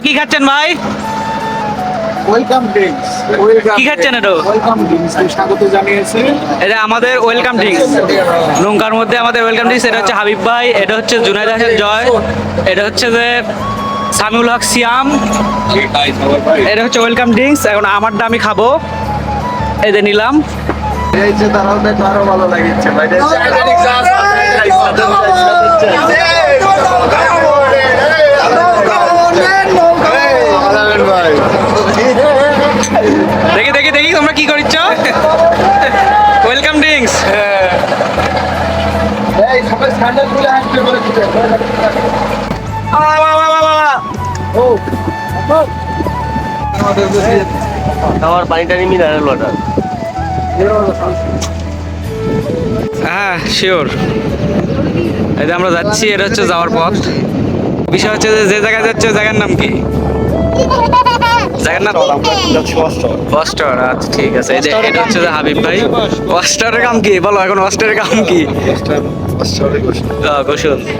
কি খাচ্ছেন ভাই? Welcome drinks. কি খাচ্ছেন এটা? ওয়েলকাম ড্রিঙ্কস স্বাগত জানিয়েছে। এটা আমাদের ওয়েলকাম ড্রিঙ্কস, নৌকার মধ্যে আমাদের ওয়েলকাম ড্রিঙ্কস। এটা হচ্ছে হাবিব ভাই, এটা হচ্ছে জুনাইদ হাসান জয়, এটা হচ্ছে যে সামিউল হক সিয়াম, এটা হচ্ছে ওয়েলকাম ড্রিঙ্কস। এখন আমারটা আমি খাবো, এই যে নিলাম। এই যে তারাও দেখো আরো ভালো লাগছে ভাই। দেখি দেখি দেখি তোমরা কি করিচ্ছ। Welcome drinks. এই সবাই স্যান্ডেল খুলে হাঁটতে করে আমার পানিটা নিয়ে মিনারেল ওয়াটার। হ্যাঁ শিওর। এই যে আমরা যাচ্ছি, এটা হচ্ছে যাওয়ার পথ। বিষয় হচ্ছে যে জায়গায় যাচ্ছে ওই জায়গার নাম কি? জায়গার নাম অস্টার। আচ্ছা ঠিক আছে। এই যে এটা হচ্ছে যে হাবিব ভাই। অস্টারের কাম কি বলো এখন? অস্টারের কাম কি? গোসল।